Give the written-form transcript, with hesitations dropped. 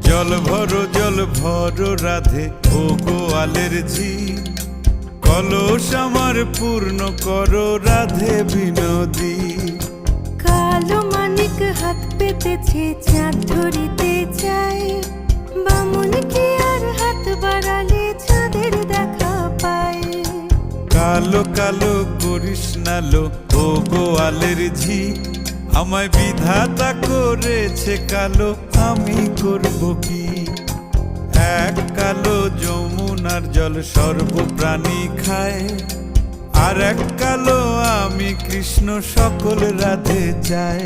জল ভরো রাধে ও গোয়ালের ঝি, কলস আমার পূর্ণ করো রাধে বিনোদী। কালো মানিক হাত পেতেছে চাঁদ ধরিতে চাই, বামুন কি আর হাত বাড়ালে চাঁদের দেখা পায়। কালো কালো করিস নালো ও গোয়ালের ঝি, আমায় বিধাতা করেছে কালো, আমি করব কি? এক কালো যমুনার জল সর্বপ্রাণী খায়, আর এক কালো আমি কৃষ্ণ সকল রাধে চাই।